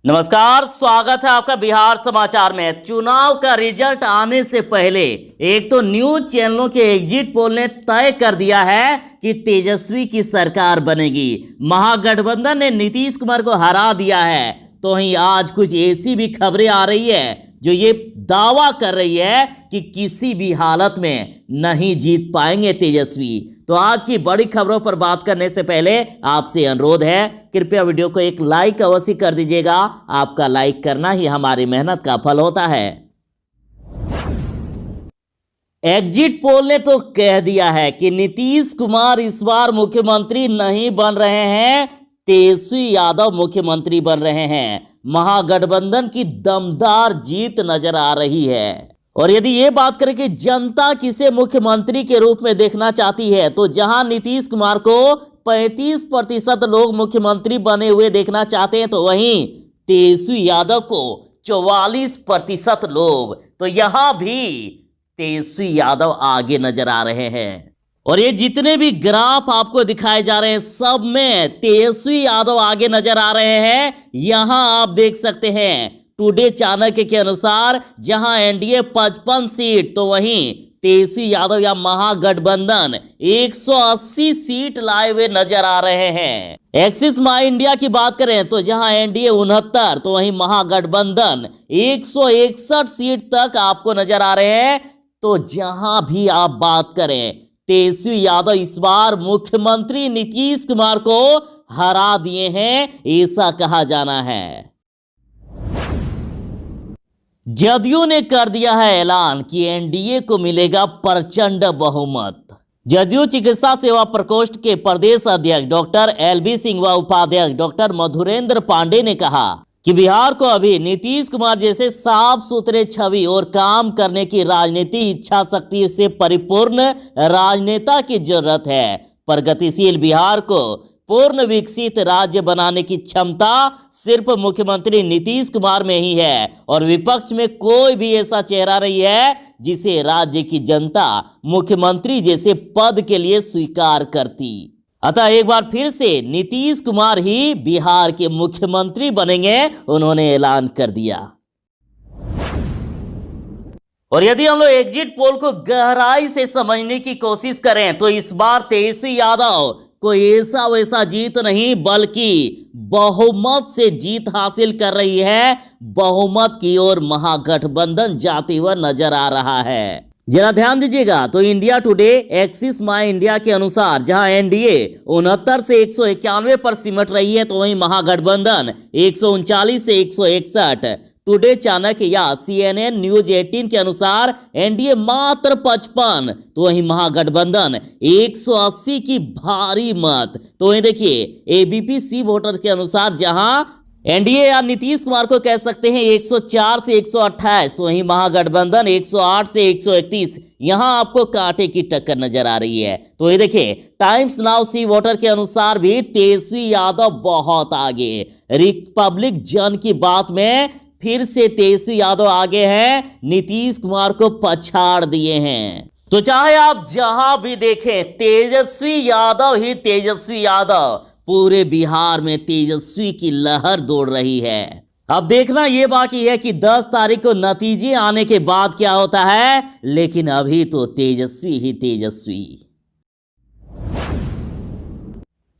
नमस्कार, स्वागत है आपका बिहार समाचार में। चुनाव का रिजल्ट आने से पहले एक तो न्यूज चैनलों के एग्जिट पोल ने तय कर दिया है कि तेजस्वी की सरकार बनेगी। महागठबंधन ने नीतीश कुमार को हरा दिया है। तो वहीं आज कुछ ऐसी भी खबरें आ रही है जो ये दावा कर रही है कि किसी भी हालत में नहीं जीत पाएंगे तेजस्वी। तो आज की बड़ी खबरों पर बात करने से पहले आपसे अनुरोध है, कृपया वीडियो को एक लाइक अवश्य कर दीजिएगा। आपका लाइक करना ही हमारी मेहनत का फल होता है। एग्जिट पोल ने तो कह दिया है कि नीतीश कुमार इस बार मुख्यमंत्री नहीं बन रहे हैं, तेजस्वी यादव मुख्यमंत्री बन रहे हैं। महागठबंधन की दमदार जीत नजर आ रही है। और यदि ये बात करें कि जनता किसे मुख्यमंत्री के रूप में देखना चाहती है, तो जहां नीतीश कुमार को 35% लोग मुख्यमंत्री बने हुए देखना चाहते हैं, तो वहीं तेजस्वी यादव को 44% लोग। तो यहां भी तेजस्वी यादव आगे नजर आ रहे हैं। और ये जितने भी ग्राफ आपको दिखाए जा रहे हैं, सब में तेजस्वी यादव आगे नजर आ रहे हैं। यहां आप देख सकते हैं टुडे चाणक्य के अनुसार जहां एनडीए 55 सीट, तो वहीं तेजस्वी यादव या महागठबंधन 180 सीट लाए हुए नजर आ रहे हैं। एक्सिस माई इंडिया की बात करें तो जहां एनडीए 69, तो वहीं महागठबंधन 161 सीट तक आपको नजर आ रहे हैं। तो जहां भी आप बात करें, तेजस्वी यादव इस बार मुख्यमंत्री नीतीश कुमार को हरा दिए हैं, ऐसा कहा जाना है। जदयू ने कर दिया है ऐलान कि एनडीए को मिलेगा प्रचंड बहुमत। जदयू चिकित्सा सेवा प्रकोष्ठ के प्रदेश अध्यक्ष डॉक्टर एलबी सिंह व उपाध्यक्ष डॉक्टर मधुरेंद्र पांडे ने कहा कि बिहार को अभी नीतीश कुमार जैसे साफ सुथरे छवि और काम करने की राजनीतिक इच्छा शक्ति से परिपूर्ण राजनेता की जरूरत है। प्रगतिशील बिहार को पूर्ण विकसित राज्य बनाने की क्षमता सिर्फ मुख्यमंत्री नीतीश कुमार में ही है और विपक्ष में कोई भी ऐसा चेहरा नहीं है जिसे राज्य की जनता मुख्यमंत्री जैसे पद के लिए स्वीकार करती। अतः एक बार फिर से नीतीश कुमार ही बिहार के मुख्यमंत्री बनेंगे, उन्होंने ऐलान कर दिया। और यदि हम लोग एग्जिट पोल को गहराई से समझने की कोशिश करें, तो इस बार तेजस्वी यादव कोई ऐसा वैसा जीत नहीं, बल्कि बहुमत से जीत हासिल कर रही है। बहुमत की ओर महागठबंधन जाते हुए नजर आ रहा है। जरा ध्यान दीजिएगा, तो इंडिया टुडे एक्सिस माई इंडिया के अनुसार जहां एनडीए 69 से 191 पर सिमट रही है, तो वहीं महागठबंधन 139 से 161। टुडे चाणक्य या CNN न्यूज 18 के अनुसार एनडीए मात्र 55, तो वहीं महागठबंधन 180 की भारी मत। तो वहीं देखिए एबीपी सी वोटर्स के अनुसार जहां एनडीए या नीतीश कुमार को कह सकते हैं 104 से 128, तो वहीं महागठबंधन 108 से 131। यहां आपको कांटे की टक्कर नजर आ रही है। तो ये देखिए टाइम्स नाउ सी वोटर के अनुसार भी तेजस्वी यादव बहुत आगे। रिपब्लिक जन की बात में फिर से तेजस्वी यादव आगे हैं, नीतीश कुमार को पछाड़ दिए हैं। तो चाहे आप जहां भी देखें तेजस्वी यादव ही तेजस्वी यादव, पूरे बिहार में तेजस्वी की लहर दौड़ रही है। अब देखना यह बाकी है कि 10 तारीख को नतीजे आने के बाद क्या होता है, लेकिन अभी तो तेजस्वी ही तेजस्वी।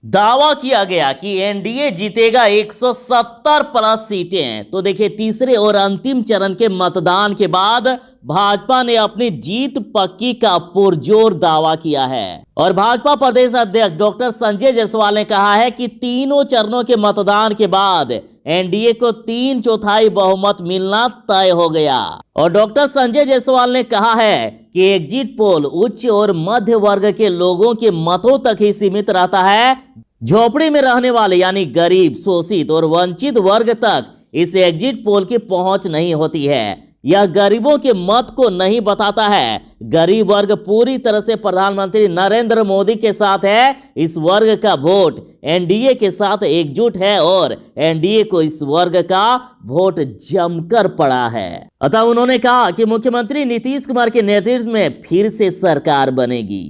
दावा किया गया कि एनडीए जीतेगा 170 प्लस सीटें। तो देखिए तीसरे और अंतिम चरण के मतदान के बाद भाजपा ने अपनी जीत पक्की का पुरजोर दावा किया है। और भाजपा प्रदेश अध्यक्ष डॉक्टर संजय जायसवाल ने कहा है कि तीनों चरणों के मतदान के बाद एनडीए को 3/4 बहुमत मिलना तय हो गया। और डॉक्टर संजय जायसवाल ने कहा है कि एग्जिट पोल उच्च और मध्य वर्ग के लोगों के मतों तक ही सीमित रहता है। झोपड़ी में रहने वाले यानी गरीब, शोषित और वंचित वर्ग तक इस एग्जिट पोल की पहुंच नहीं होती है। यह गरीबों के मत को नहीं बताता है। गरीब वर्ग पूरी तरह से प्रधानमंत्री नरेंद्र मोदी के साथ है। इस वर्ग का वोट एनडीए के साथ एकजुट है और एनडीए को इस वर्ग का वोट जमकर पड़ा है। अतः उन्होंने कहा कि मुख्यमंत्री नीतीश कुमार के नेतृत्व में फिर से सरकार बनेगी।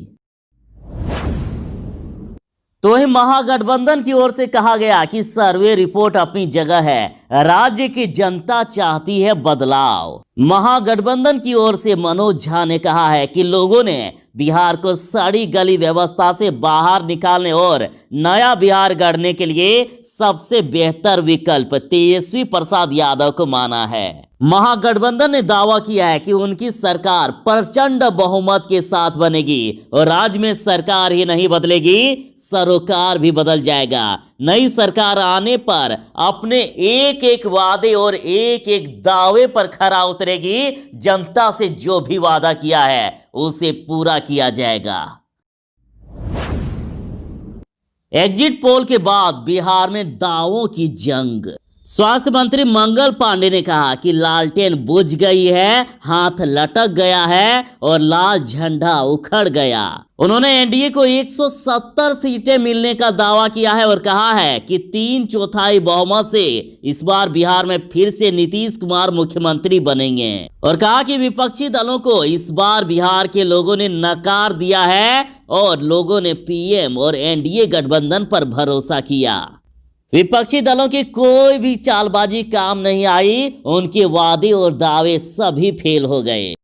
तो वही महागठबंधन की ओर से कहा गया कि सर्वे रिपोर्ट अपनी जगह है, राज्य की जनता चाहती है बदलाव। महागठबंधन की ओर से मनोज झा ने कहा है कि लोगों ने बिहार को सड़ी गली व्यवस्था से बाहर निकालने और नया बिहार गढ़ने के लिए सबसे बेहतर विकल्प तेजस्वी प्रसाद यादव को माना है। महागठबंधन ने दावा किया है कि उनकी सरकार प्रचंड बहुमत के साथ बनेगी और राज्य में सरकार ही नहीं बदलेगी, सरोकार भी बदल जाएगा। नई सरकार आने पर अपने एक एक वादे और एक एक दावे पर खरा उतरेगी। जनता से जो भी वादा किया है उसे पूरा किया जाएगा। एग्जिट पोल के बाद बिहार में दावों की जंग। स्वास्थ्य मंत्री मंगल पांडे ने कहा कि लालटेन बुझ गई है, हाथ लटक गया है और लाल झंडा उखड़ गया। उन्होंने एनडीए को 170 सीटें मिलने का दावा किया है और कहा है कि 3/4 बहुमत से इस बार बिहार में फिर से नीतीश कुमार मुख्यमंत्री बनेंगे और कहा कि विपक्षी दलों को इस बार बिहार के लोगों ने नकार दिया है और लोगों ने पीएम और एनडीए गठबंधन पर भरोसा किया। विपक्षी दलों की कोई भी चालबाजी काम नहीं आई, उनके वादे और दावे सभी फेल हो गए।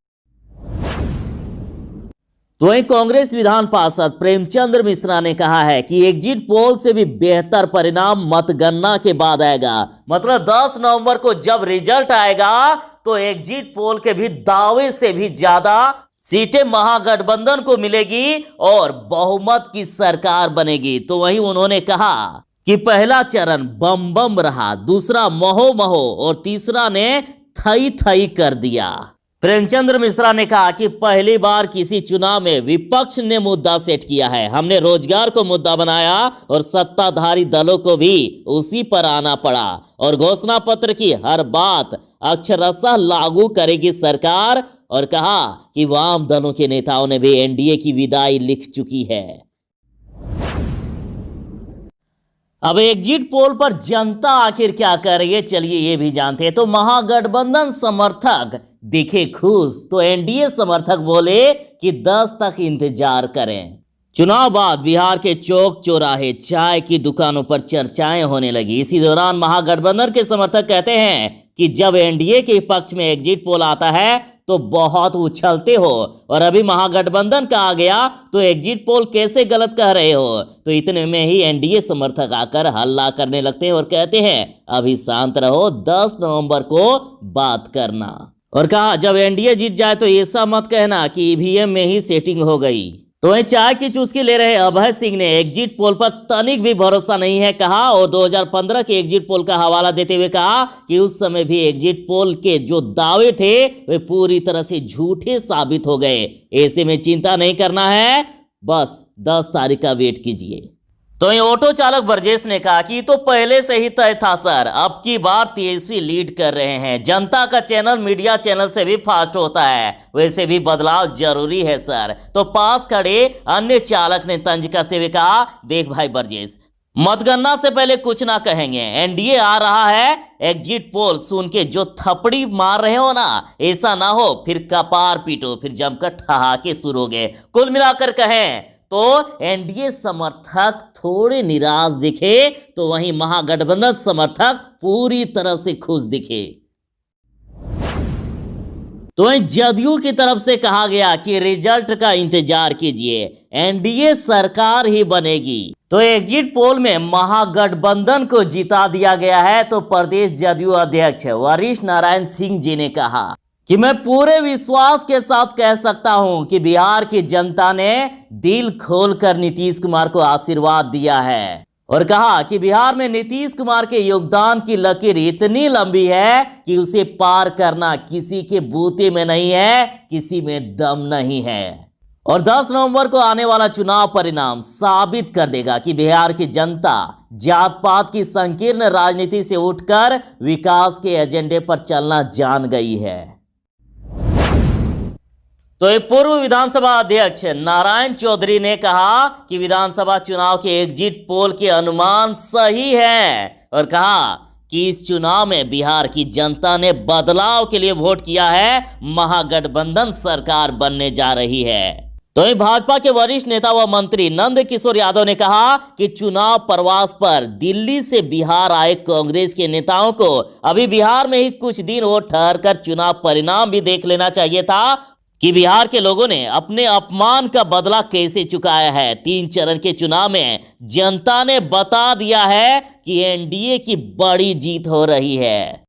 तो वहीं कांग्रेस विधान पार्षद प्रेमचंद्र मिश्रा ने कहा है कि एग्जिट पोल से भी बेहतर परिणाम मतगणना के बाद आएगा। मतलब 10 नवंबर को जब रिजल्ट आएगा तो एग्जिट पोल के भी दावे से भी ज्यादा सीटें महागठबंधन को मिलेगी और बहुमत की सरकार बनेगी। तो वहीं उन्होंने कहा कि पहला चरण बम बम रहा, दूसरा महो महो और तीसरा ने थई थई कर दिया। प्रेमचंद्र मिश्रा ने कहा कि पहली बार किसी चुनाव में विपक्ष ने मुद्दा सेट किया है। हमने रोजगार को मुद्दा बनाया और सत्ताधारी दलों को भी उसी पर आना पड़ा और घोषणा पत्र की हर बात अक्षरशः लागू करेगी सरकार। और कहा कि वाम दलों के नेताओं ने भी एनडीए की विदाई लिख चुकी है। अब एग्जिट पोल पर जनता आखिर क्या कर रही है, चलिए ये भी जानते हैं। तो महागठबंधन समर्थक दिखे खुश, तो एनडीए समर्थक बोले कि 10 तक इंतजार करें। चुनाव बाद बिहार के चौक चौराहे चाय की दुकानों पर चर्चाएं होने लगी। इसी दौरान महागठबंधन के समर्थक कहते हैं कि जब एनडीए के पक्ष में एग्जिट पोल आता है तो बहुत उछलते हो और अभी महागठबंधन का आ गया तो एग्जिट पोल कैसे गलत कह रहे हो। तो इतने में ही एनडीए समर्थक आकर हल्ला करने लगते हैं और कहते हैं अभी शांत रहो, 10 नवंबर को बात करना। और कहा जब एनडीए जीत जाए तो ऐसा मत कहना कि ईवीएम में ही सेटिंग हो गई। तो वहीं चाय की चुस्की ले रहे अभय सिंह ने एग्जिट पोल पर तनिक भी भरोसा नहीं है कहा और 2015 के एग्जिट पोल का हवाला देते हुए कहा कि उस समय भी एग्जिट पोल के जो दावे थे वे पूरी तरह से झूठे साबित हो गए। ऐसे में चिंता नहीं करना है, बस 10 तारीख का वेट कीजिए। तो ये ऑटो चालक ब्रजेश ने कहा कि तो पहले से ही तय था सर, अब की बार तेजस्वी लीड कर रहे हैं। जनता का चैनल मीडिया चैनल से भी फास्ट होता है, वैसे भी बदलाव जरूरी है सर। तो पास खड़े अन्य चालक ने तंज कसते हुए कहा देख भाई ब्रजेश, मतगणना से पहले कुछ ना कहेंगे, एनडीए आ रहा है, एग्जिट पोल सुन के जो थपड़ी मार रहे हो ना, ऐसा ना हो फिर कपार पीटो, फिर जमकर ठहाके शुरू हो गए। कुल मिलाकर कहें तो एनडीए समर्थक थोड़े निराश दिखे तो वहीं महागठबंधन समर्थक पूरी तरह से खुश दिखे। तो वहीं जदयू की तरफ से कहा गया कि रिजल्ट का इंतजार कीजिए, एनडीए सरकार ही बनेगी। तो एग्जिट पोल में महागठबंधन को जिता दिया गया है। तो प्रदेश जदयू अध्यक्ष वरिष्ठ नारायण सिंह जी ने कहा कि मैं पूरे विश्वास के साथ कह सकता हूं कि बिहार की जनता ने दिल खोलकर नीतीश कुमार को आशीर्वाद दिया है और कहा कि बिहार में नीतीश कुमार के योगदान की लकीर इतनी लंबी है कि उसे पार करना किसी के बूते में नहीं है, किसी में दम नहीं है। और 10 नवंबर को आने वाला चुनाव परिणाम साबित कर देगा कि बिहार की जनता जात पात की संकीर्ण राजनीति से उठकर विकास के एजेंडे पर चलना जान गई है। तो पूर्व विधानसभा अध्यक्ष नारायण चौधरी ने कहा कि विधानसभा चुनाव के एग्जिट पोल के अनुमान सही हैं और कहा कि इस चुनाव में बिहार की जनता ने बदलाव के लिए वोट किया है, महागठबंधन सरकार बनने जा रही है। तो वहीं भाजपा के वरिष्ठ नेता व मंत्री नंद किशोर यादव ने कहा कि चुनाव प्रवास पर दिल्ली से बिहार आए कांग्रेस के नेताओं को अभी बिहार में ही कुछ दिन और ठहर कर चुनाव परिणाम भी देख लेना चाहिए था कि बिहार के लोगों ने अपने अपमान का बदला कैसे चुकाया है। 3 चरण के चुनाव में जनता ने बता दिया है कि एनडीए की बड़ी जीत हो रही है।